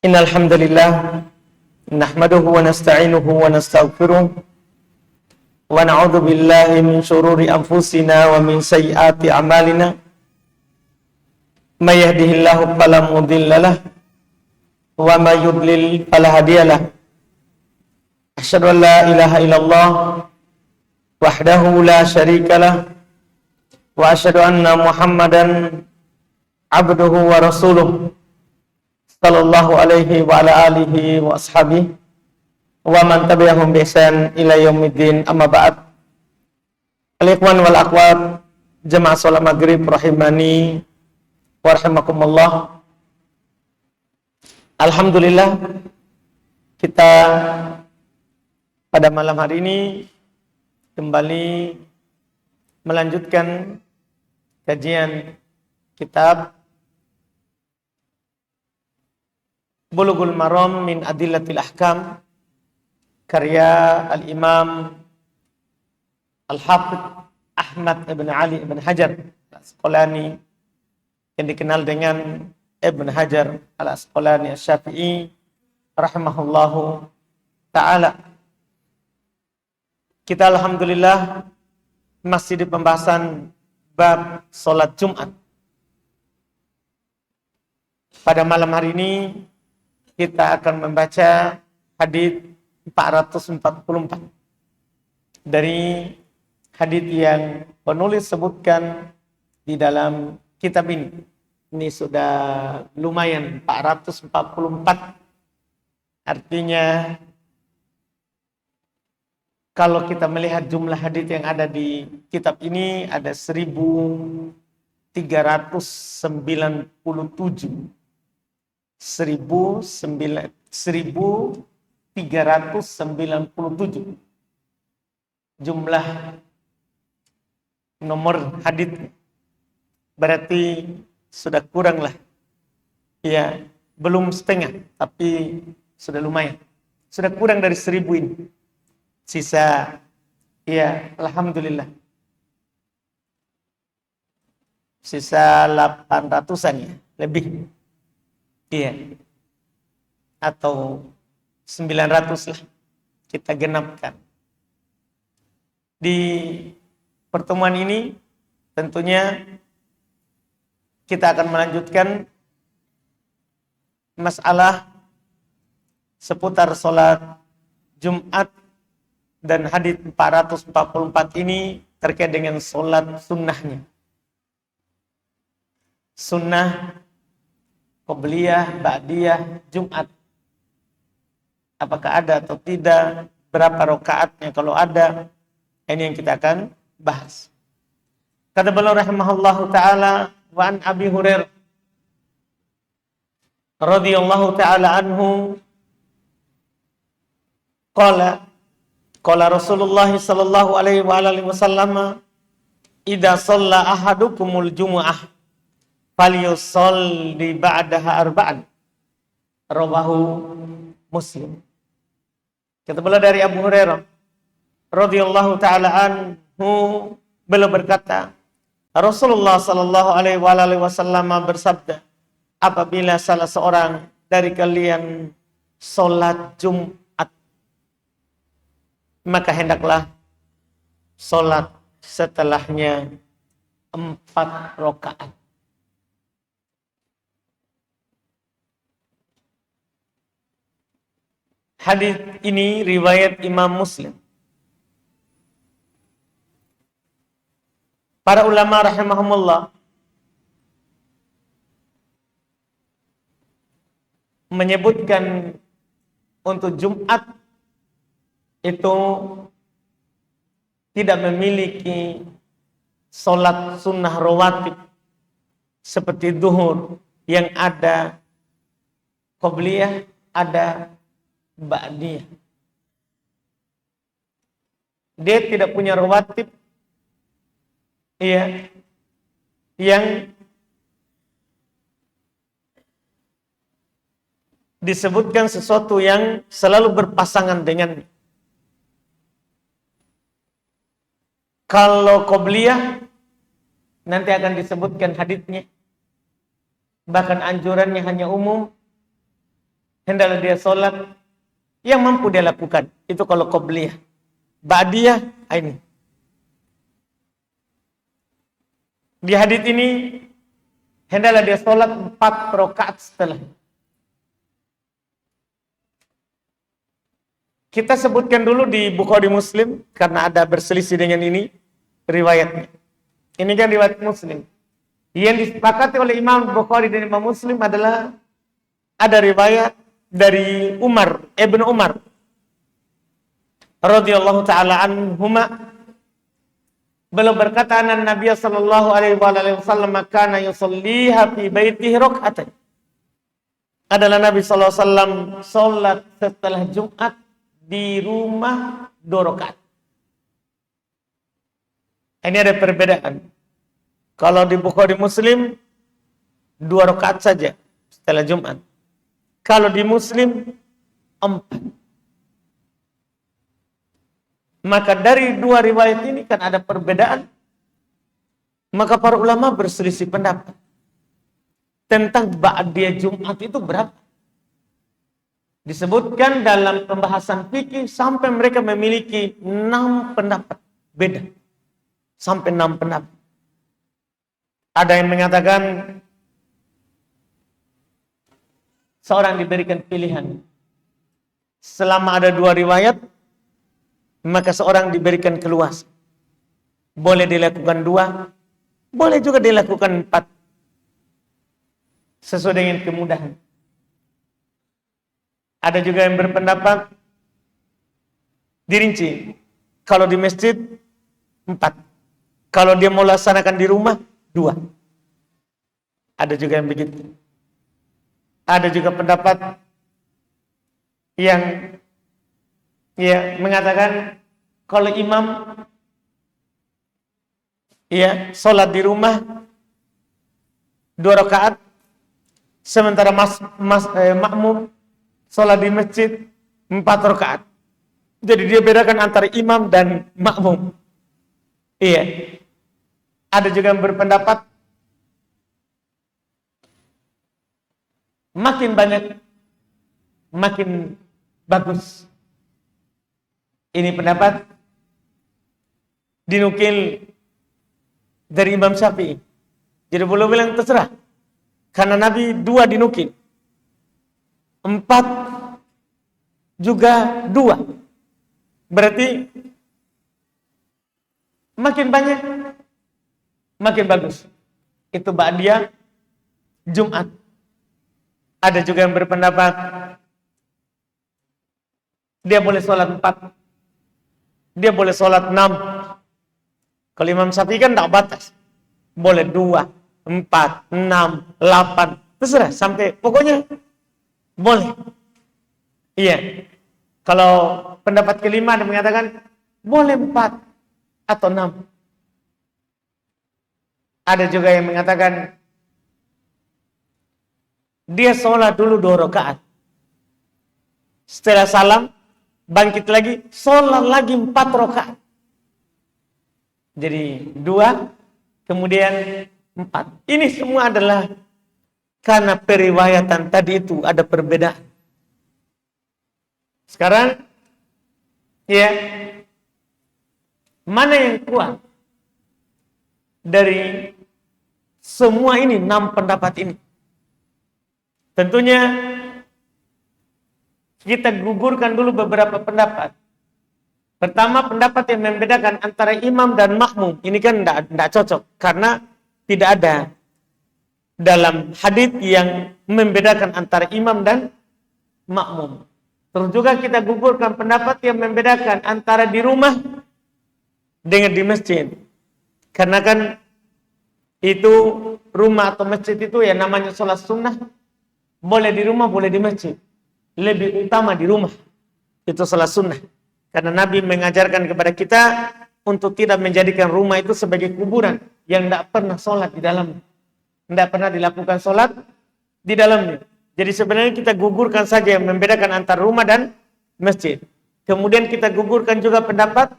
Innal hamdalillah nahmaduhu wa nasta'inuhu wa nastaghfiruh wa na'udzu billahi min shururi anfusina wa min sayyiati a'malina. May yahdihillahu fala mudhillalah wa may yudlil fala hadiyalah. Asyhadu an la ilaha illallah wahdahu la syarikalah wa asyhadu anna Muhammadan abduhu wa rasuluh sallallahu alaihi wa ala alihi wa ashabihi wa man tabi'ahum bi ihsan ila yaumiddin, amma ba'd. Al-ikhwan wal akhwat jamaah salat maghrib rahimani wa rahimakumullah. Alhamdulillah, kita pada malam hari ini kembali melanjutkan kajian kitab Bulughul Maram min Adillatil Ahkam karya Al-Imam Al-Hafidh Ahmad ibn Ali ibn Hajar Al-Asqalani yang dikenal dengan Ibn Hajar Al-Asqalani Asy-Syafi'i rahimahullahu ta'ala. Kita alhamdulillah masih di pembahasan bab salat Jumat. Pada malam hari ini kita akan membaca hadis 444 dari hadis yang penulis sebutkan di dalam kitab ini. Ini sudah lumayan 444. Artinya kalau kita melihat jumlah hadis yang ada di kitab ini ada 1397 jumlah nomor hadis, berarti sudah kurang lah ya, belum setengah tapi sudah lumayan, sudah kurang dari 1000 ini, sisa ya alhamdulillah sisa 800-an ya lebih. Iya, atau 900 lah kita genapkan. Di pertemuan ini tentunya kita akan melanjutkan masalah seputar sholat Jumat, dan hadis 444 ini terkait dengan sholat sunnahnya. Sunnah Qobliyah, Ba'diyah, Jumat. Apakah ada atau tidak? Berapa rakaatnya kalau ada? Ini yang kita akan bahas. Kata beliau rahimahullahu ta'ala, wa an Abi Hurairah radhiyallahu ta'ala anhu qala Rasulullah sallallahu alaihi wa alihi wasallam, idza shalla ahadukumul jumu'ah falyusalli ba'daha arba'an, rawahu Muslim. Kata beliau dari Abu Hurairah radhiyallahu taala anhu, beliau berkata, Rasulullah sallallahu alaihi wasallam bersabda, apabila salah seorang dari kalian salat Jumat, maka hendaklah salat setelahnya 4 rakaat. Hadis ini riwayat Imam Muslim. Para ulama rahimahumullah menyebutkan untuk Jumat itu tidak memiliki sholat sunnah rawatib seperti duhur yang ada qobliyah, ada ba'diyah. Dia tidak punya rawatib ya, yang disebutkan sesuatu yang selalu berpasangan dengan. Kalau qobliyah nanti akan disebutkan haditsnya, bahkan anjurannya hanya umum. hendaklah dia sholat yang mampu dia lakukan. Itu kalau qobliyah. Ba'diyah, ini. Di hadits ini, hendaklah dia sholat 4 rakaat setelah. Kita sebutkan dulu di Bukhari Muslim, karena ada berselisih dengan ini, riwayatnya. Ini kan riwayat Muslim. Yang disepakati oleh Imam Bukhari dan Imam Muslim adalah ada riwayat dari Ibnu Umar radhiyallahu taala anhuma, beliau berkata, Nabi sallallahu alaihi wasallam kana yusalliha fi baitihi rak'atain. Adalah Nabi sallallahu alaihi wasallam salat setelah Jumat di rumah 2 rakaat. Ini ada perbedaan. Kalau di Bukhari Muslim 2 rakaat saja setelah Jumat. Kalau di Muslim 4. Maka dari 2 riwayat ini kan ada perbedaan. Maka para ulama berselisih pendapat tentang ba'diyah Jumat itu berapa. Disebutkan dalam pembahasan fikih sampai mereka memiliki 6 pendapat beda. Sampai 6 pendapat. Ada yang mengatakan seorang diberikan pilihan. Selama ada 2 riwayat, maka seorang diberikan keluasan. Boleh dilakukan 2, boleh juga dilakukan 4. Sesuai dengan kemudahan. Ada juga yang berpendapat dirinci. Kalau di masjid 4. Kalau dia mau laksanakan di rumah 2. Ada juga yang begitu. Ada juga pendapat yang mengatakan kalau imam sholat di rumah 2 rakaat, sementara makmum sholat di masjid 4 rakaat. Jadi dia bedakan antara imam dan makmum. Ada juga yang berpendapat makin banyak makin bagus. Ini pendapat dinukil dari Imam Syafi'i. Jadi boleh bilang terserah. Karena Nabi 2 dinukil. 4 juga 2. Berarti makin banyak makin bagus. Itu ba'diyah Jumat. Ada juga yang berpendapat dia boleh sholat 4, dia boleh sholat 6. Kalau Imam Syafi'i kan tak batas, boleh 2, 4, 6, 8, terserah sampai pokoknya boleh. Kalau pendapat kelima ada mengatakan boleh 4 atau 6. Ada juga yang mengatakan dia sholat dulu 2 rakaat. Setelah salam, bangkit lagi, sholat lagi 4 rakaat. Jadi 2, kemudian 4. Ini semua adalah karena periwayatan tadi itu ada perbedaan. Sekarang, mana yang kuat dari semua ini, 6 pendapat ini? Tentunya kita gugurkan dulu beberapa pendapat. Pertama, pendapat yang membedakan antara imam dan makmum. Ini kan tidak cocok. Karena tidak ada dalam hadis yang membedakan antara imam dan makmum. Terus juga kita gugurkan pendapat yang membedakan antara di rumah dengan di masjid. Karena kan itu rumah atau masjid itu ya namanya sholat sunnah. Boleh di rumah, boleh di masjid. Lebih utama di rumah. Itu sholat sunnah. Karena Nabi mengajarkan kepada kita untuk tidak menjadikan rumah itu sebagai kuburan yang tidak pernah sholat di dalamnya. Tidak pernah dilakukan sholat di dalamnya. Jadi sebenarnya kita gugurkan saja yang membedakan antara rumah dan masjid. Kemudian kita gugurkan juga pendapat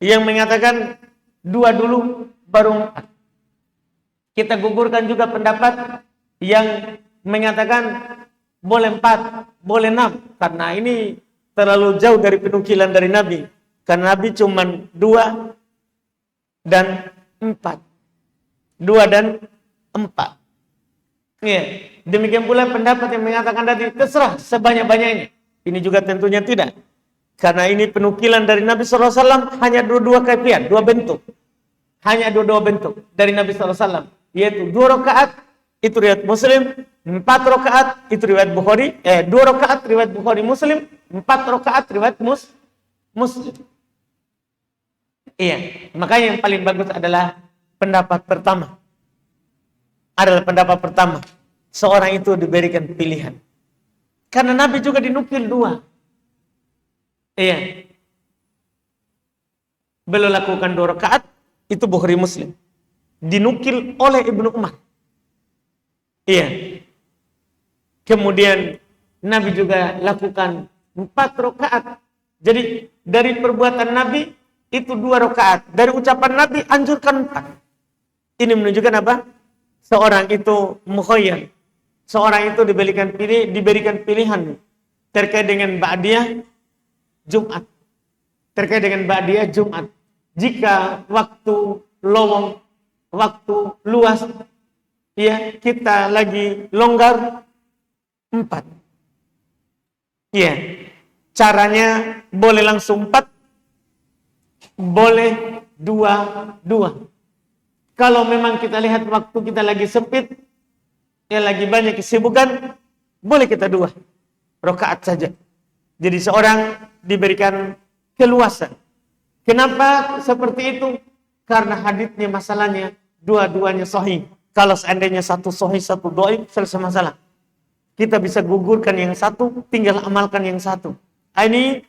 yang mengatakan 2 dulu baru 4. Kita gugurkan juga pendapat yang mengatakan boleh 4, boleh 6. Karena ini terlalu jauh dari penukilan dari Nabi. Karena Nabi cuma 2 dan 4. 2 dan 4. Ya. Demikian pula pendapat yang mengatakan tadi terserah sebanyak-banyaknya. Ini juga tentunya tidak. Karena ini penukilan dari Nabi SAW hanya dua kaifiat, 2 bentuk. Hanya dua bentuk dari Nabi SAW. Yaitu 2 rakaat, itu riwayat Muslim. 4 rakaat, itu riwayat Bukhari. 2 rakaat riwayat Bukhari Muslim. 4 rakaat riwayat Muslim. Iya, makanya yang paling bagus adalah pendapat pertama. Seorang itu diberikan pilihan. Karena Nabi juga dinukil 2. Iya. Beliau lakukan 2 rakaat, itu Bukhari Muslim. Dinukil oleh Ibnu Umar. Iya. Kemudian Nabi juga lakukan 4 rakaat. Jadi dari perbuatan Nabi itu 2 rakaat. Dari ucapan Nabi anjurkan 4. Ini menunjukkan apa? Seorang itu mukhayyar. Seorang itu diberikan pilihan terkait dengan ba'diyah Jumat. Terkait dengan ba'diyah Jumat. Jika waktu lowong, waktu luas, ya kita lagi longgar 4. Ya, caranya boleh langsung 4, boleh 2. Kalau memang kita lihat waktu kita lagi sempit, ya lagi banyak kesibukan, boleh kita 2 rakaat saja. Jadi seorang diberikan keluasan. Kenapa seperti itu? Karena haditsnya masalahnya dua-duanya sahih. Kalau seandainya satu sahih, satu dhaif, selesai masalah. Kita bisa gugurkan yang satu, tinggal amalkan yang satu. Ini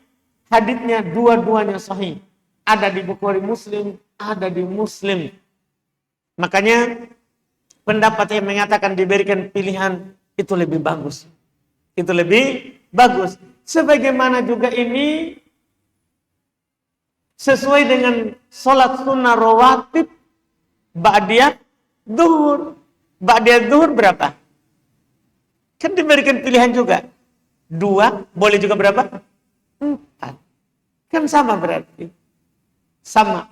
haditsnya dua-duanya sahih. Ada di Bukhari Muslim, ada di Muslim. Makanya pendapat yang mengatakan diberikan pilihan itu lebih bagus. Itu lebih bagus. Sebagaimana juga ini sesuai dengan sholat sunnah rawatib ba'diyah zuhur. Ba'diyah zuhur berapa? Kan diberikan pilihan juga. 2, boleh juga berapa? 4. Kan sama berarti. Sama.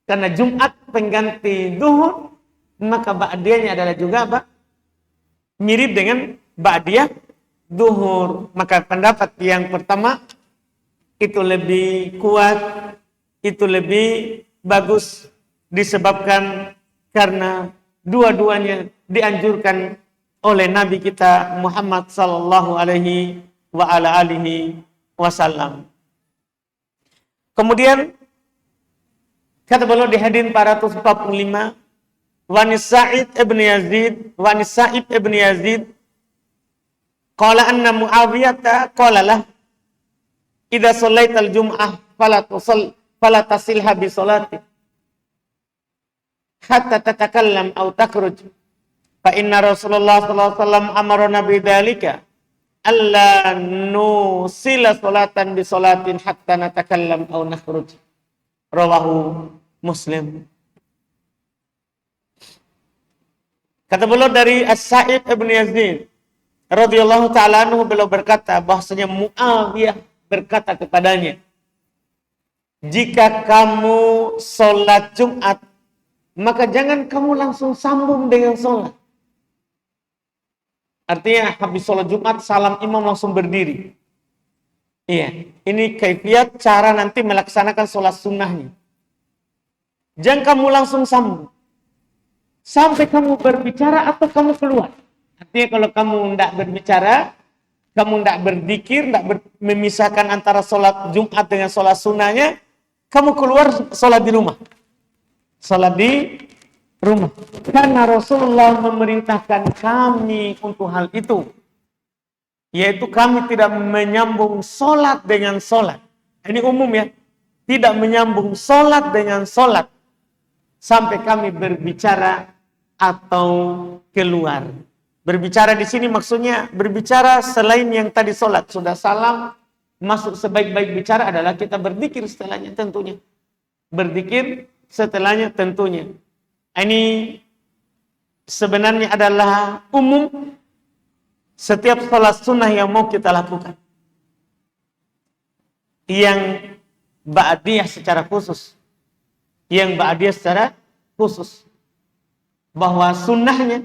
Karena Jumat pengganti zuhur, maka ba'diyahnya adalah juga apa? Mirip dengan ba'diyah zuhur. Maka pendapat yang pertama itu lebih kuat, itu lebih bagus disebabkan karena dua-duanya dianjurkan oleh Nabi kita Muhammad sallallahu alaihi wa ala alihi wasallam. Kemudian kata beliau di hadis 445, Wanis Sa'id ibn Yazid qala anna Muawiyah qala lah idza shallaital jum'ah fala tasilha bi salati hatta tatakallam aw takhruj fa inna Rasulullah sallallahu alaihi wasallam amarna bi dzalika alla nusila salatan bi salatin hatta natakallam aw nakhruj. Rawahu Muslim. Kata beliau dari As-Sa'ib ibn Yazid radhiyallahu ta'ala anhu, beliau berkata bahwasanya Muawiyah berkata kepadanya, jika kamu sholat Jumat, maka jangan kamu langsung sambung dengan sholat. Artinya habis sholat Jumat, salam imam langsung berdiri. Iya, ini kaifiat cara nanti melaksanakan sholat sunnahnya. Jangan kamu langsung sambung. Sampai kamu berbicara atau kamu keluar. Artinya kalau kamu tidak berbicara, kamu tidak berzikir, tidak memisahkan antara sholat Jumat dengan sholat sunnahnya, kamu keluar sholat di rumah. Sholat di rumah. Karena Rasulullah memerintahkan kami untuk hal itu. Yaitu kami tidak menyambung sholat dengan sholat. Ini umum ya. Tidak menyambung sholat dengan sholat. Sampai kami berbicara atau keluar. Berbicara di sini maksudnya berbicara selain yang tadi sholat. Sudah salam, masuk sebaik-baik bicara adalah kita berzikir setelahnya tentunya. Berzikir setelahnya tentunya. Ini sebenarnya adalah umum setiap sholat sunnah yang mau kita lakukan, yang ba'diyah secara khusus, bahwa sunnahnya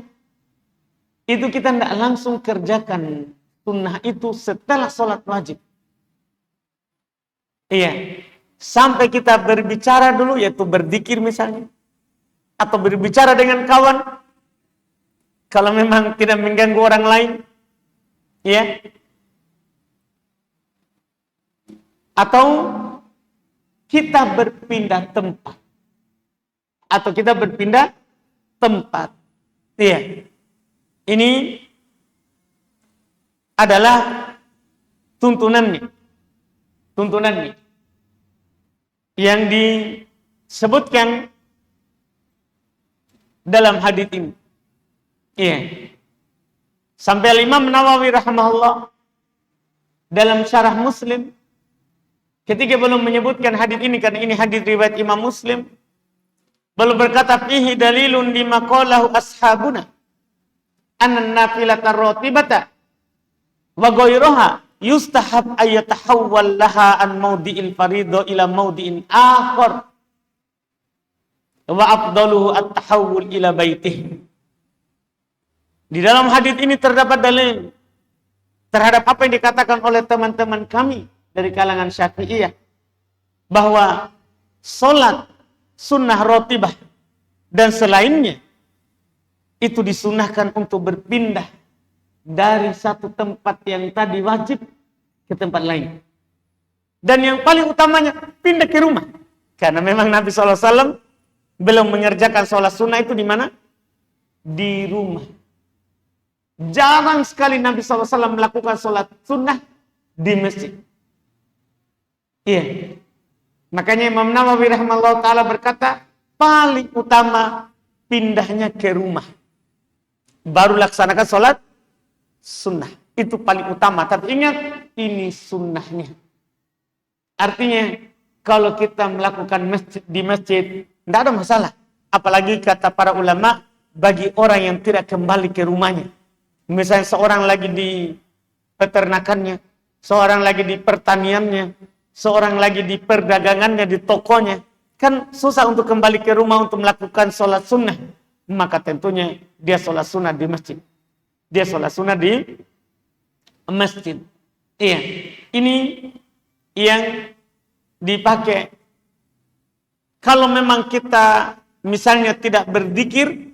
itu kita tidak langsung kerjakan sunnah itu setelah sholat wajib. Iya, sampai kita berbicara dulu, yaitu berzikir misalnya, atau berbicara dengan kawan, kalau memang tidak mengganggu orang lain, ya, atau kita berpindah tempat, iya. Ini adalah tuntunannya yang disebutkan dalam hadits ini. Iya. Sampai Imam Nawawi rahimahullah dalam syarah Muslim ketika belum menyebutkan hadits ini, karena ini hadits riwayat Imam Muslim, belum berkata fihi dalilun lima qalahu ashabuna anna nafilata ratibata wa ghayruha yustahab ayatahawwal laha an maudi'il farido ila maudi'in akhar wa afdaluhu at-tahawwul ila baitih. Di dalam hadits ini terdapat dalil terhadap apa yang dikatakan oleh teman-teman kami dari kalangan Syafi'iyah, bahwa sholat sunnah rotibah dan selainnya itu disunahkan untuk berpindah dari satu tempat yang tadi wajib ke tempat lain. Dan yang paling utamanya pindah ke rumah, karena memang Nabi SAW belum mengerjakan sholat sunnah itu di mana? Di rumah. Jarang sekali Nabi SAW melakukan sholat sunnah di masjid. Iya. Makanya Imam Nawawi rahimahullah ta'ala berkata, paling utama pindahnya ke rumah, baru laksanakan sholat sunnah. Itu paling utama. Tapi ingat, ini sunnahnya. Artinya, kalau kita melakukan di masjid, tidak ada masalah. Apalagi kata para ulama, bagi orang yang tidak kembali ke rumahnya. Misalnya seorang lagi di peternakannya, seorang lagi di pertaniannya, seorang lagi di perdagangannya, di tokonya, kan susah untuk kembali ke rumah untuk melakukan sholat sunnah. Maka tentunya dia sholat sunnah di masjid. Dia sholat sunnah di masjid. Iya, ini yang dipakai. Kalau memang kita misalnya tidak berzikir,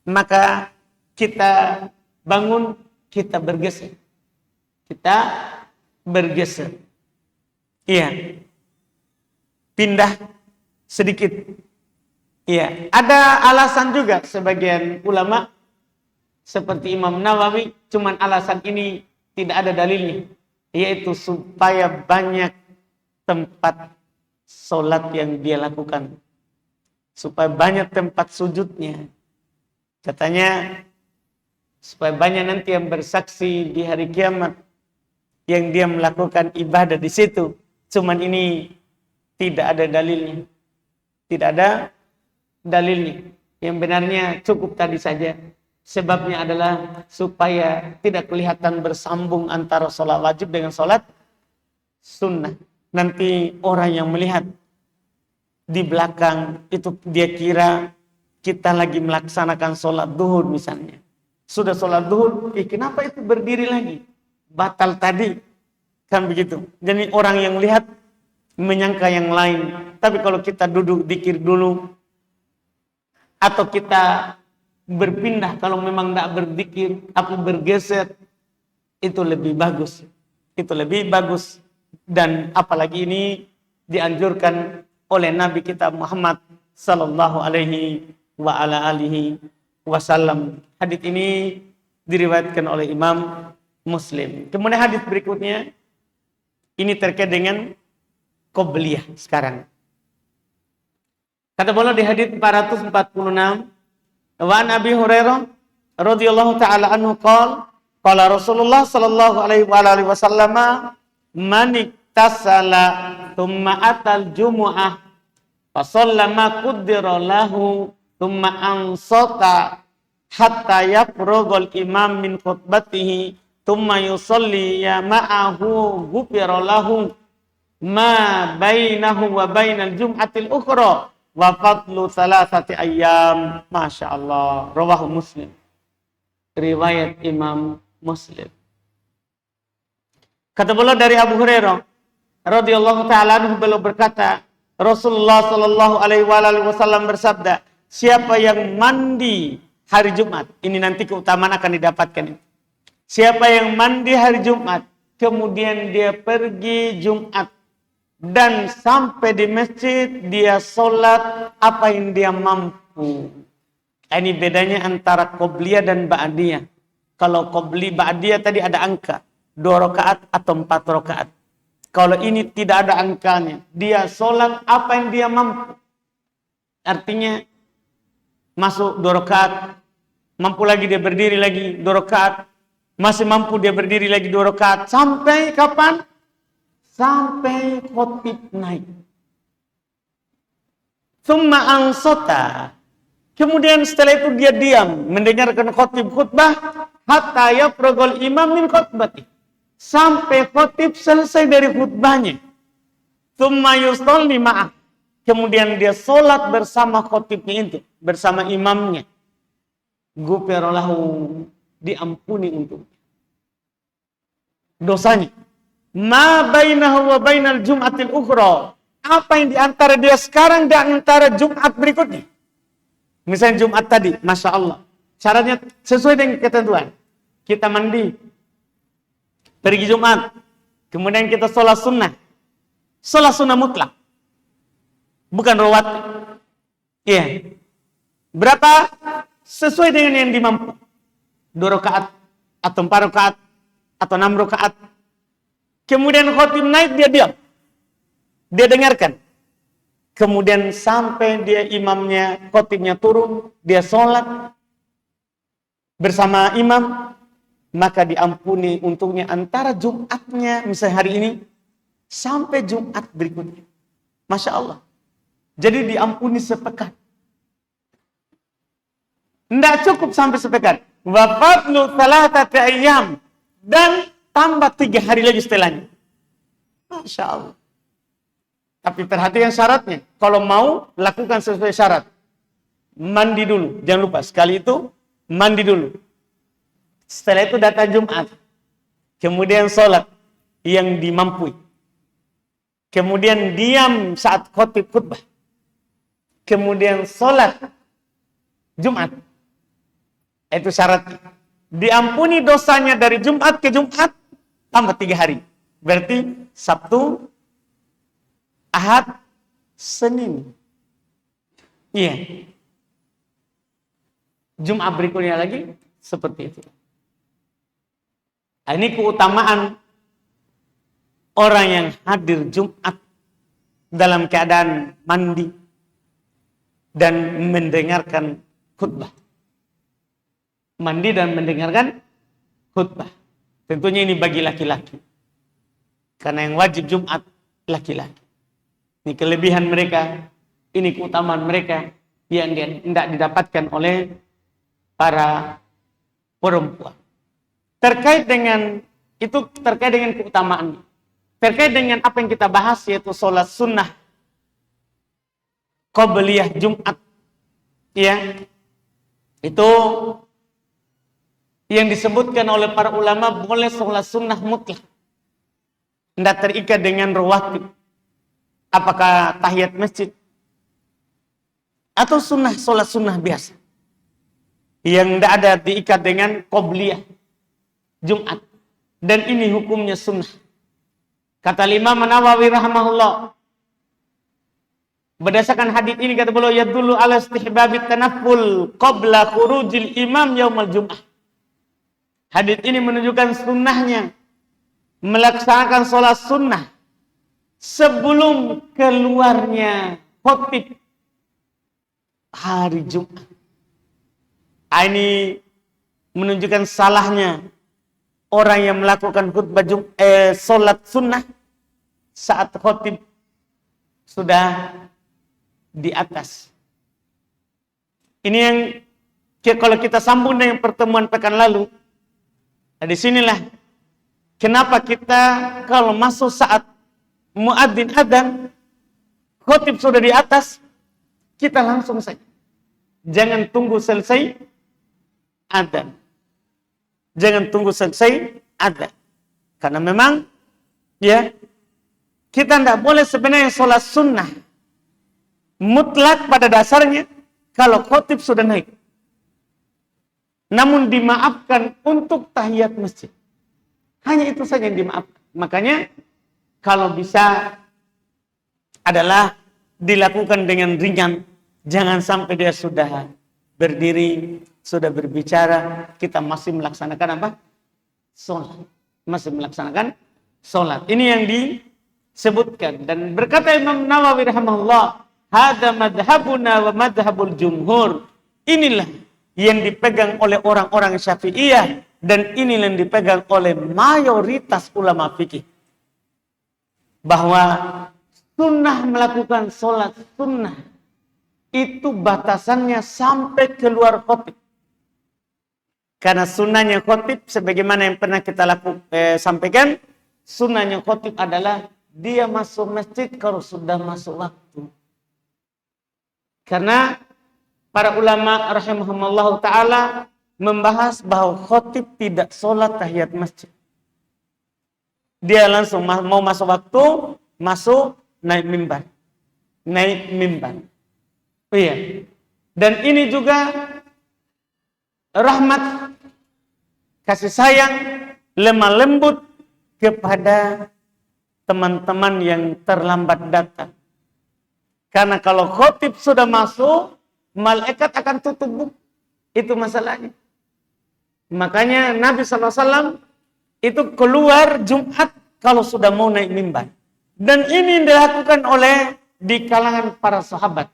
maka kita bangun, kita bergeser. Iya. Pindah sedikit. Iya. Ada alasan juga sebagian ulama seperti Imam Nawawi, cuman alasan ini tidak ada dalilnya, yaitu supaya banyak tempat sholat yang dia lakukan, supaya banyak tempat sujudnya. Katanya supaya banyak nanti yang bersaksi di hari kiamat yang dia melakukan ibadah di situ. Cuman ini tidak ada dalilnya. Tidak ada dalilnya. Yang benarnya cukup tadi saja. Sebabnya adalah supaya tidak kelihatan bersambung antara sholat wajib dengan sholat sunnah. Nanti orang yang melihat di belakang itu dia kira kita lagi melaksanakan sholat duhur misalnya. Sudah sholat duhur, kenapa itu berdiri lagi? Batal tadi. Kan begitu. Jadi orang yang lihat menyangka yang lain. Tapi kalau kita duduk zikir dulu, atau kita berpindah kalau memang tidak berzikir, tapi bergeser, itu lebih bagus. Itu lebih bagus. Dan apalagi ini dianjurkan oleh Nabi kita Muhammad sallallahu alaihi wa ala alihi wasallam. Hadits ini diriwayatkan oleh Imam Muslim. Kemudian hadits berikutnya ini terkait dengan qobliyah sekarang. Kata beliau di hadits 446, wa an Abi Hurairah radhiyallahu taala anhu qala Rasulullah sallallahu alaihi wa alihi wasallam man iktasala thumma atal jumu'ah fa shalla ma qaddara lahu thumma ansata hatta yafrugul imam min khutbatihi thumma yusalli ya ma'ahu ghufira lahu ma bainahu wa bainal jum'atil ukhra wa fadlu thalathati ayyam. Masya Allah. Rawahu Muslim. Riwayat Imam Muslim. Kata beliau dari Abu Hurairah radhiyallahu taala anhu, beliau berkata, Rasulullah sallallahu alaihi wasallam bersabda, siapa yang mandi hari Jumat, ini nanti keutamaan akan didapatkan. Siapa yang mandi hari Jumat, kemudian dia pergi Jumat dan sampai di masjid dia sholat apa yang dia mampu. Ini bedanya antara qobliyah dan ba'diyah. Kalau qobli ba'diyah tadi ada angka 2 rakaat atau 4 rakaat. Kalau ini tidak ada angkanya, dia sholat apa yang dia mampu. Artinya masuk 2 rakaat, mampu lagi dia berdiri lagi 2 rakaat, masih mampu dia berdiri lagi 2 rakaat. Sampai kapan? Sampai khotib naik. Tsumma ansota. Kemudian setelah itu dia diam mendengarkan khotib khutbah hatta yafrugul imam min khutbati. Sampai khotib selesai dari khutbahnya. Tsumma yusalli ma'ah. Kemudian dia sholat bersama khotibnya itu, bersama imamnya. Ghufira lahu, diampuni untuk dosanya. Ma bainahu wa bainal jum'atil ukhra. Apa yang diantara dia sekarang dan antara Jumat berikutnya. Misalnya Jumat tadi, Masya Allah. Syaratnya sesuai dengan ketentuan. Kita mandi, pergi Jumat, kemudian kita sholat sunnah. Sholat sunnah mutlak. Bukan rawat. Iya. Berapa? Sesuai dengan yang dimampu. 2 rakaat, atau 4 rakaat, atau 6 rakaat. Kemudian khotib naik, dia diam. Dia dengarkan. Kemudian sampai dia imamnya, khotibnya turun, dia sholat bersama imam, maka diampuni untuknya antara Jumatnya, misalnya hari ini, sampai Jumat berikutnya. Masya Allah. Jadi diampuni sepekan. Tidak cukup sampai sepekan. Wa fadlu thalathati ayyam. Dan tambah 3 hari lagi setelahnya. Masya Allah. Tapi perhatikan syaratnya. Kalau mau, lakukan sesuai syarat. Mandi dulu. Jangan lupa, sekali itu, mandi dulu. Setelah itu datang Jumat. Kemudian sholat yang dimampui. Kemudian diam saat khotib khutbah. Kemudian sholat Jumat. Itu syaratnya. Diampuni dosanya dari Jumat ke Jumat, tambah 3 hari. Berarti Sabtu, Ahad, Senin. Iya. Jumat berikutnya lagi seperti itu. Ini keutamaan orang yang hadir Jumat dalam keadaan mandi dan mendengarkan khutbah. Mandi dan mendengarkan khutbah. Tentunya ini bagi laki-laki. Karena yang wajib Jumat laki-laki. Ini kelebihan mereka, ini keutamaan mereka yang tidak didapatkan oleh para perempuan. Terkait dengan itu, terkait dengan keutamaan, terkait dengan apa yang kita bahas, yaitu sholat sunnah qobliyah Jumat, ya, itu yang disebutkan oleh para ulama boleh sholat sunnah mutlak, tidak terikat dengan rawatib. Apakah tahiyat masjid atau sunnah, sholat sunnah biasa yang tidak ada diikat dengan qobliyah Jumat, dan ini hukumnya sunnah. Kata Imam Nawawi rahimahullah, berdasarkan hadis ini kata beliau, yadullu ala istihbabit tanafful qabla khurujil imam yaumal jum'ah. Hadis ini menunjukkan sunnahnya melaksanakan sholat sunnah sebelum keluarnya khotib hari Jumat. Ini menunjukkan salahnya orang yang melakukan khutbah sholat sunnah saat khotib sudah di atas. Ini yang Kalau kita sambung dengan pertemuan pekan lalu, di sinilah kenapa kita kalau masuk saat muadzin adzan, khotib sudah di atas, kita langsung saja. Jangan tunggu selesai adzan. Jangan tunggu selesai adzan. Karena memang ya kita tidak boleh sebenarnya sholat sunnah mutlak pada dasarnya kalau khotib sudah naik. Namun dimaafkan untuk tahiyat masjid. Hanya itu saja yang dimaafkan. Makanya kalau bisa adalah dilakukan dengan ringan. Jangan sampai dia sudah berdiri, sudah berbicara, kita masih melaksanakan apa? Sholat. Masih melaksanakan sholat. Ini yang disebutkan. Dan berkata Imam Nawawi rahimahullah, hada madhabuna wa madhabul jumhur. Inilah yang dipegang oleh orang-orang Syafi'iyah dan ini yang dipegang oleh mayoritas ulama fikih. Bahwa sunnah melakukan sholat sunnah itu batasannya sampai keluar khotib. Karena sunnahnya khotib sebagaimana yang pernah kita sampaikan, sunnahnya khotib adalah dia masuk masjid kalau sudah masuk waktu. Karena para ulama rahimahumullah ta'ala membahas bahwa khotib tidak sholat tahiyat masjid. Dia langsung mau masuk waktu, masuk naik mimbar. Naik mimbar. Oh iya. Dan ini juga rahmat, kasih sayang, lemah lembut kepada teman-teman yang terlambat datang. Karena kalau khotib sudah masuk, malaikat akan tutup buku. Itu masalahnya. Makanya Nabi SAW itu keluar Jumat kalau sudah mau naik mimbar. Dan ini dilakukan oleh di kalangan para sahabat.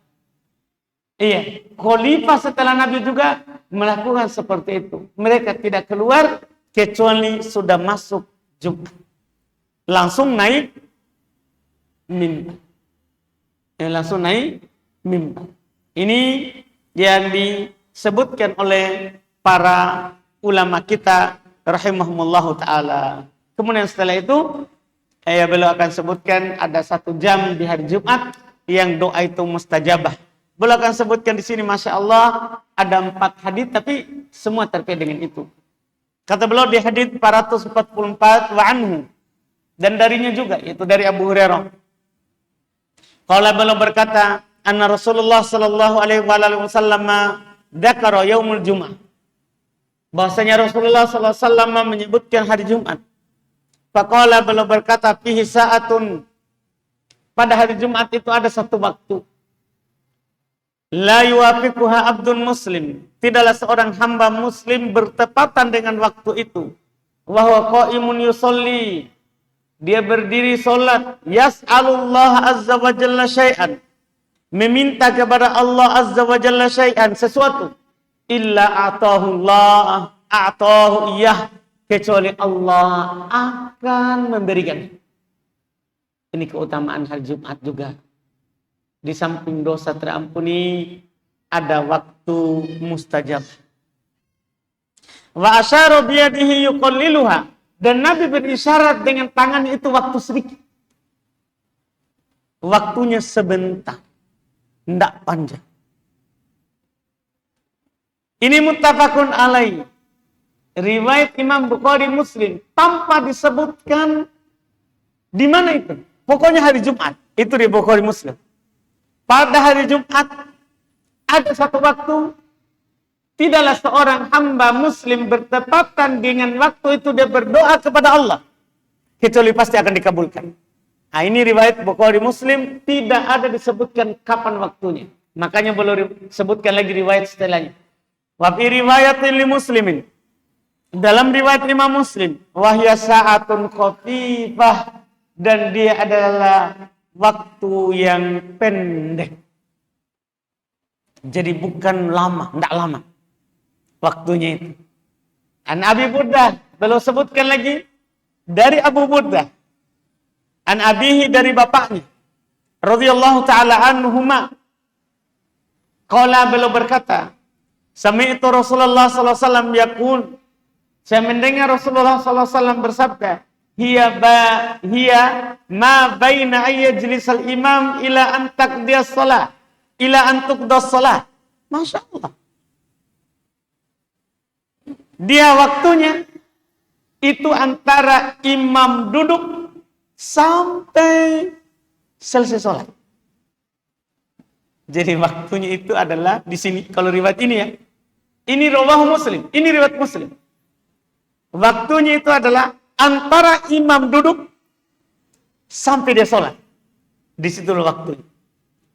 Iya, khalifah setelah Nabi juga melakukan seperti itu. Mereka tidak keluar kecuali sudah masuk Jumat. Langsung naik mimbar. Langsung naik mimbar. Ini yang disebutkan oleh para ulama kita rahimahumullahu ta'ala. Kemudian setelah itu beliau akan sebutkan ada 1 jam di hari Jumat yang doa itu mustajabah. Beliau akan sebutkan di sini, Masya Allah, ada 4 hadits tapi semua terkait dengan itu. Kata beliau di hadits 444 wa anhu, dan darinya juga, yaitu dari Abu Hurairah. Qala beliau berkata, anna Rasulullah sallallahu alaihi wasallam dzakara yaumul Jumat. Bahwasanya Rasulullah sallallahu alaihi wasallam menyebutkan hari Jumat. Faqala beliau berkata, fihi sa'atun. Pada hari Jumat itu ada 1 waktu. La yuwafiquha abdun muslim. Tidaklah seorang hamba muslim bertepatan dengan waktu itu. Wa huwa qa'imun yusolli. Dia berdiri solat. Yas'alullah azza wa jalla syai'an. Meminta kepada Allah azza wa jalla syai'an, sesuatu. Illa a'tahullah a'tahu iyah. Kecuali Allah akan memberikan. Ini keutamaan hari Jumat juga. Di samping dosa terampuni, ada waktu mustajab. Wa asyara biyadihi yuqalliluha. Dan Nabi berisyarat dengan tangan itu waktu sedikit. Waktunya sebentar. Tidak panjang. Ini muttafaqun alaih. Riwayat Imam Bukhari Muslim. Tanpa disebutkan di mana itu. Pokoknya hari Jumat. Itu di Bukhari Muslim. Pada hari Jumat ada 1 waktu, tidaklah seorang hamba muslim bertepatan dengan waktu itu dia berdoa kepada Allah kecuali pasti akan dikabulkan. Nah, ini riwayat Bukhari Muslim, tidak ada disebutkan kapan waktunya. Makanya boleh sebutkan lagi riwayat setelahnya. Wa fi riwayatin li muslimin. Dalam riwayat Imam Muslim, wahya sa'atun khafifah, dan dia adalah waktu yang pendek. Jadi bukan lama, tidak lama waktunya itu. An Abi Burdah, beliau sebutkan lagi dari Abu Burdah. An abihi, dari bapaknya. Radhiyallahu ta'ala anhuma. Qala, beliau berkata, Sami'tu Rasulullah sallallahu alaihi wasallam yaqul, saya mendengar Rasulullah sallallahu alaihi wasallam bersabda, hiya ma baina ayyajlisal imam ila an taqdiyas shalah, ila an tuqdas shalah. Masya Allah. Dia waktunya itu antara imam duduk sampai selesai sholat. Jadi waktunya itu adalah di sini. Kalau riwayat ini ya, ini rawahu Muslim, ini riwayat Muslim. Waktunya itu adalah antara imam duduk sampai dia sholat. Di situ waktunya.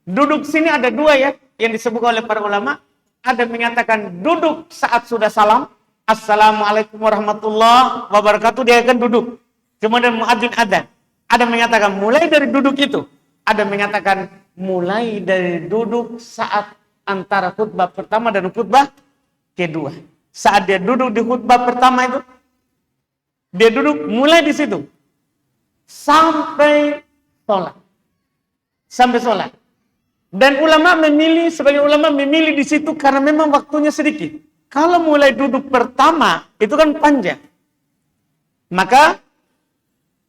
Duduk sini ada dua ya, yang disebutkan oleh para ulama. Ada mengatakan duduk saat sudah salam, Assalamualaikum warahmatullahi wabarakatuh, dia akan duduk. Kemudian muadzin adzan. Ada mengatakan mulai dari duduk itu. Ada mengatakan mulai dari duduk saat antara khutbah pertama dan khutbah kedua. Saat dia duduk di khutbah pertama itu, dia duduk mulai di situ sampai sholat. Sampai sholat. Dan sebagai ulama memilih di situ karena memang waktunya sedikit. Kalau mulai duduk pertama, itu kan panjang. Maka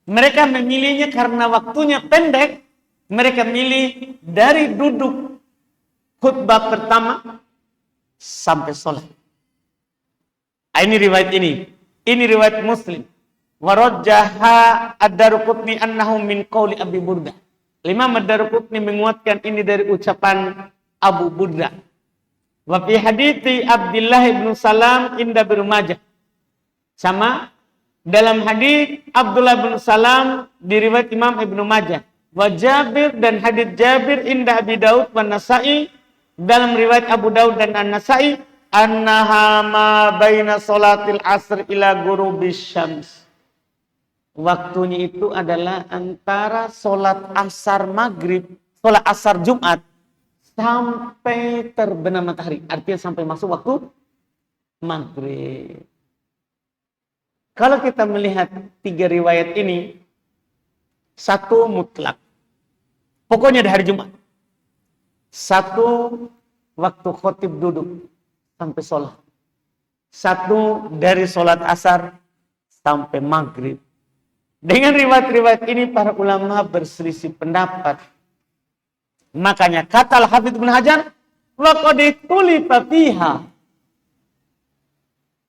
mereka memilihnya karena waktunya pendek. Mereka milih dari duduk khutbah pertama sampai sholat. Ini riwayat ini. Ini riwayat Muslim. Warajjaha ad-Daruqutni annahu min qauli Abi Burdah. Imam ad-Daruqutni menguatkan ini dari ucapan Abu Burdah. Wa fi hadithi Abdullah bin Salam inda Ibnu Majah. Sama dalam hadis Abdullah bin Salam diriwayat Imam Ibnu Majah. Wa Jabir dan hadis Jabir inda Abi Daud wa Nasa'i dalam riwayat Abu Daud dan An-Nasa'i annaha ma baina salatil asr ila ghurubis syams. Waktunya itu adalah antara sholat asar maghrib, sholat asar Jumat, sampai terbenam matahari. Artinya sampai masuk waktu maghrib. Kalau kita melihat tiga riwayat ini, satu mutlak. Pokoknya di hari Jumat. Satu waktu khotib duduk sampai sholat. Satu dari sholat asar sampai maghrib. Dengan riwayat-riwayat ini para ulama berselisih pendapat. Makanya kata Al-Hafidz Ibnu Hajar, wa qad tulifa fiha.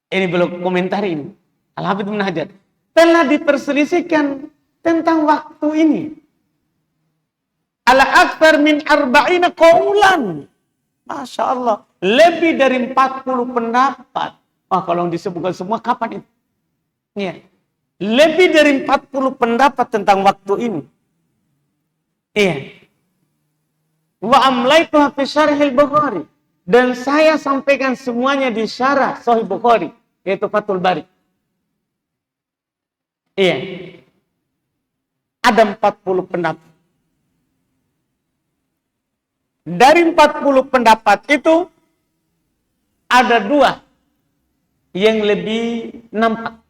Ini belum komentar ini. Al-Hafidz Ibnu Hajar telah diperselisihkan tentang waktu ini. Ala aktsar min 40 qaulan. Masya Allah, lebih dari 40 pendapat. Kalau disebutkan semua kapan itu? Iya. Lebih dari 40 pendapat tentang waktu ini. Iya. Wa amlaituha fi syarhil Bukhari. Dan saya sampaikan semuanya di syarah Sahih Bukhari, yaitu Fathul Bari. Iya. Ada 40 pendapat. Dari 40 pendapat itu ada dua yang lebih nampak.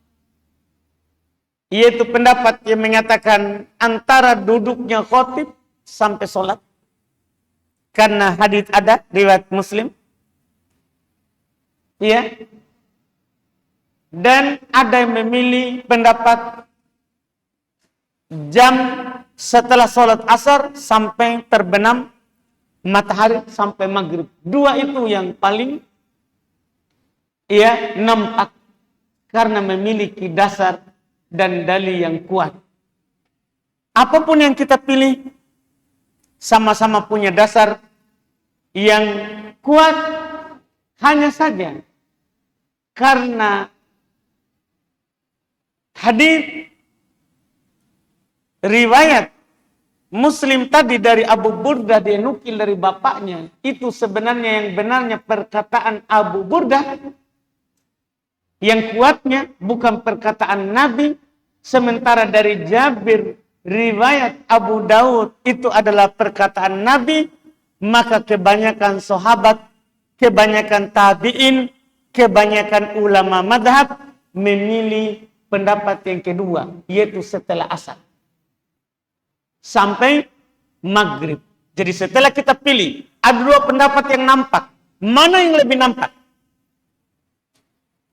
Yaitu pendapat yang mengatakan antara duduknya khotib sampai sholat. Karena hadis ada, riwayat Muslim. Ya. Dan ada yang memilih pendapat jam setelah sholat asar sampai terbenam matahari sampai maghrib. Dua itu yang paling nampak. Karena memiliki dasar dan dalil yang kuat. Apapun yang kita pilih, sama-sama punya dasar yang kuat. Hanya saja karena hadis riwayat Muslim tadi dari Abu Burdah, dia nukil dari bapaknya, itu sebenarnya yang benarnya perkataan Abu Burdah. Yang kuatnya bukan perkataan Nabi, sementara dari Jabir, riwayat Abu Daud itu adalah perkataan Nabi, maka kebanyakan sahabat, kebanyakan tabi'in, kebanyakan ulama madhab memilih pendapat yang kedua, yaitu setelah asar sampai maghrib. Jadi setelah kita pilih, ada dua pendapat yang nampak. Mana yang lebih nampak?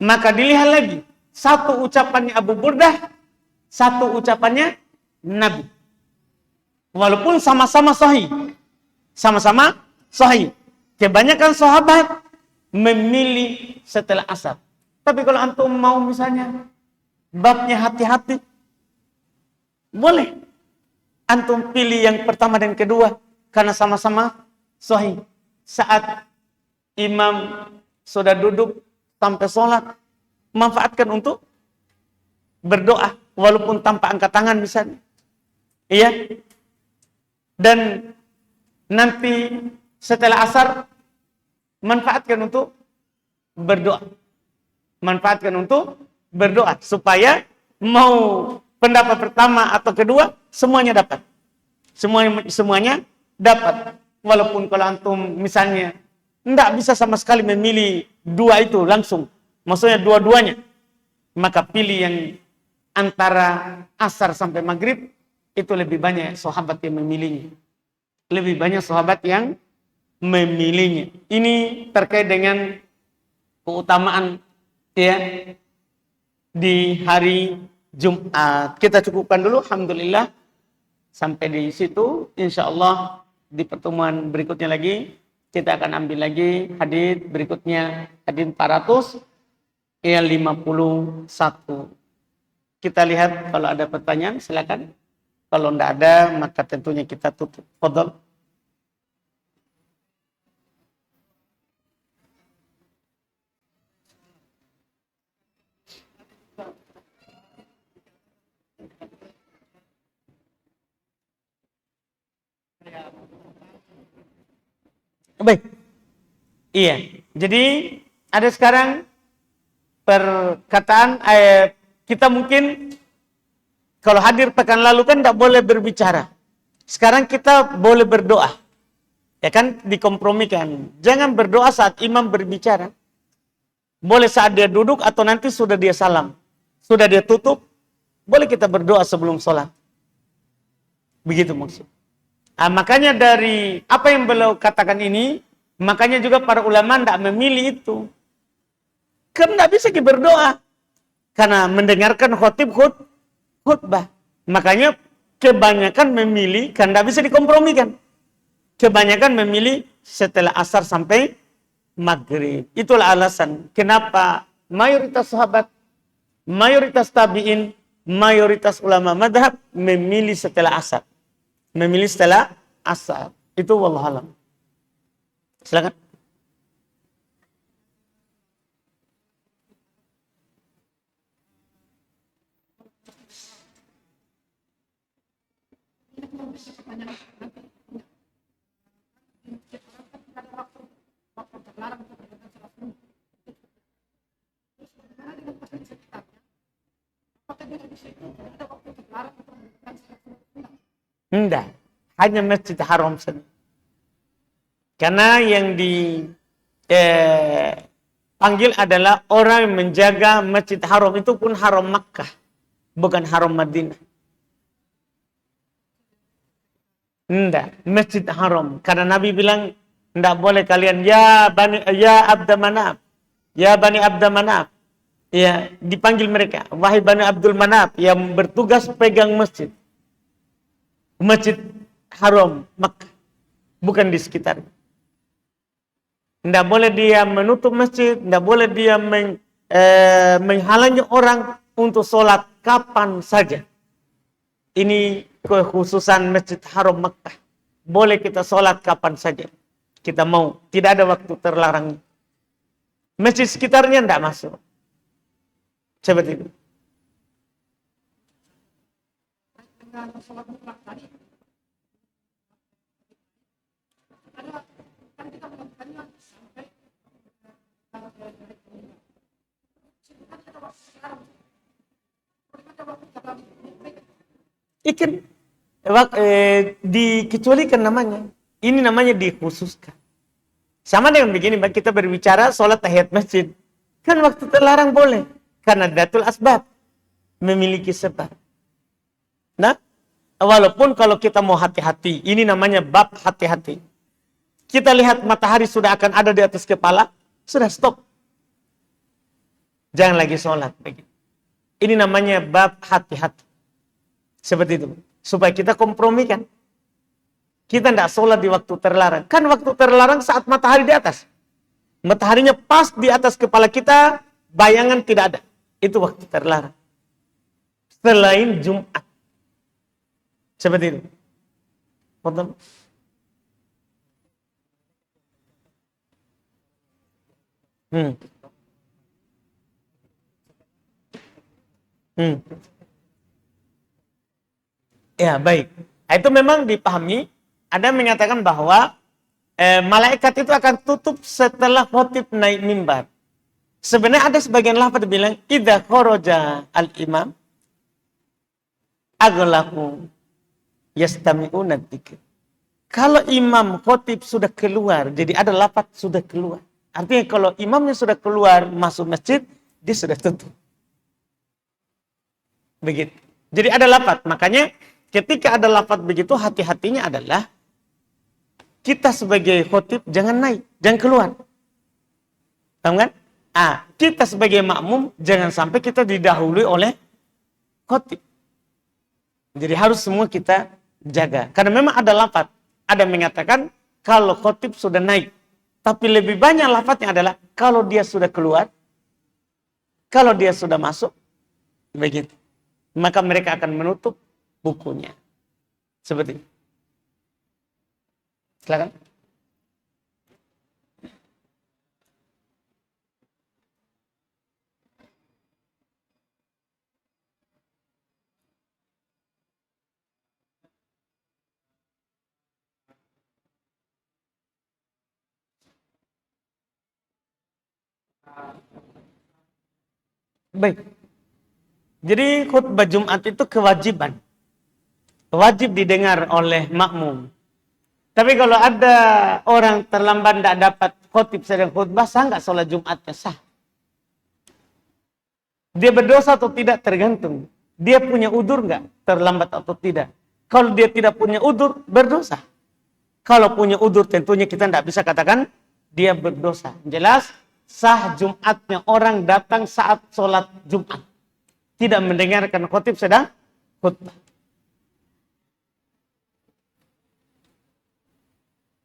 Maka dilihat lagi, satu ucapannya Abu Burdah, satu ucapannya Nabi. Walaupun sama-sama sahih. Sama-sama sahih. Kebanyakan sahabat memilih setelah asar. Tapi kalau antum mau misalnya babnya hati-hati, boleh. Antum pilih yang pertama dan kedua karena sama-sama sahih. Saat imam sudah duduk sampai sholat, manfaatkan untuk berdoa walaupun tanpa angkat tangan misalnya. Iya. Dan nanti setelah asar manfaatkan untuk berdoa. Manfaatkan untuk berdoa supaya mau pendapat pertama atau kedua semuanya dapat. Semuanya dapat. Walaupun kalau antum misalnya enggak bisa sama sekali memilih dua itu langsung. Maksudnya dua-duanya. Maka pilih yang antara asar sampai maghrib. Itu lebih banyak sahabat yang memilihnya. Lebih banyak sahabat yang memilihnya. Ini terkait dengan keutamaan ya di hari Jumat. Kita cukupkan dulu. Alhamdulillah. Sampai di situ. InsyaAllah di pertemuan berikutnya lagi. Kita akan ambil lagi hadits berikutnya. Hadits 400. Yang 51. Kita lihat kalau ada pertanyaan silakan. Kalau tidak ada, maka tentunya kita tutup. Fadhal. Baik. Iya. Jadi ada sekarang perkataan kita mungkin kalau hadir pekan lalu kan tidak boleh berbicara. Sekarang kita boleh berdoa. Ya kan, dikompromikan. Jangan berdoa saat imam berbicara. Boleh saat dia duduk atau nanti sudah dia salam. Sudah dia tutup, boleh kita berdoa sebelum sholat. Begitu maksud. Nah, makanya dari apa yang beliau katakan ini, makanya juga para ulama tidak memilih itu. Karena tidak bisa kita berdoa. Karena mendengarkan khutbah. Makanya kebanyakan memilih, kan tidak bisa dikompromikan. Kebanyakan memilih setelah asar sampai maghrib. Itulah alasan kenapa mayoritas sahabat, mayoritas tabi'in, mayoritas ulama madhab memilih setelah asar. Memilih setelah asar. Itu wallahualam. Silakan. Enggak, hanya Masjid Haram saja. Karena yang dipanggil adalah orang yang menjaga Masjid Haram, itu pun Haram Makkah, bukan Haram Madinah. Enggak, Masjid Haram. Karena Nabi bilang, enggak boleh kalian ya Abda Manaf, ya Bani Abda Manaf. Ya, dipanggil mereka, wahai Bani Abdul Manaf yang bertugas pegang masjid. Masjid Haram Makkah, bukan di sekitar. Tidak boleh dia menutup masjid, tidak boleh dia menghalangi orang untuk sholat kapan saja. Ini kekhususan Masjid Haram Makkah. Boleh kita sholat kapan saja kita mau, tidak ada waktu terlarang. Masjid sekitarnya tidak masuk. Seperti itu. Ikan dikecualikan namanya. Ini namanya dikhususkan. Sama dengan begini, kita berbicara sholat tahiyat masjid. Kan waktu terlarang boleh. Karena datul asbab. Memiliki sebab. Nah, walaupun kalau kita mau hati-hati. Ini namanya bab hati-hati. Kita lihat matahari sudah akan ada di atas kepala. Sudah stop. jangan lagi sholat. Begitu. Ini namanya bab hati-hati. Seperti itu. Supaya kita kompromikan. Kita tidak sholat di waktu terlarang. Kan waktu terlarang saat matahari di atas. Mataharinya pas di atas kepala kita, bayangan tidak ada. Itu waktu terlarang. Selain Jumat. Seperti itu. Betul? Hmm. Hmm. Ya, baik. Itu memang dipahami. Ada yang mengatakan bahwa malaikat itu akan tutup setelah khotib naik mimbar. Sebenarnya ada sebagian lafaz bilang, idza kharaja al-imam aghlaqu yastami'una dzikr. Kalau imam khotib sudah keluar, jadi ada lafaz sudah keluar. Artinya kalau imamnya sudah keluar masuk masjid, dia sudah tutup. Begitu. Jadi ada lafaz. Makanya ketika ada lafaz begitu, hati-hatinya adalah kita sebagai khotib jangan naik, jangan keluar. Paham kan? Kita sebagai makmum jangan sampai kita didahului oleh khotib. Jadi harus semua kita jaga. Karena memang ada lafaz. Ada yang mengatakan kalau khotib sudah naik. Tapi lebih banyak lafaznya adalah kalau dia sudah keluar, kalau dia sudah masuk, begitu. Maka mereka akan menutup bukunya. Seperti itu. Silakan. Baik. Jadi khutbah Jumat itu kewajiban. Wajib didengar oleh makmum. Tapi kalau ada orang terlambat tidak dapat khotib sedang khutbah, sah nggak sholat Jumatnya? Sah. Dia berdosa atau tidak tergantung. Dia punya udur nggak terlambat atau tidak. Kalau dia tidak punya udur, berdosa. Kalau punya udur tentunya kita tidak bisa katakan dia berdosa. Jelas sah Jumatnya orang datang saat sholat Jumat. Tidak mendengarkan khotib sedang khutbah.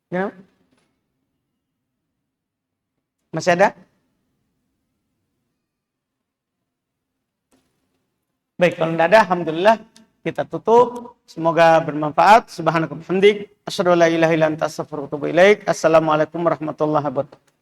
Ya. Masih ada? Baik, kalau tidak ada, alhamdulillah kita tutup. Semoga bermanfaat. Subhanakallahumma wa bihamdik, asyhadu an la ilaha illa anta, astaghfiruka wa atubu ilaik. Assalamualaikum warahmatullahi wabarakatuh.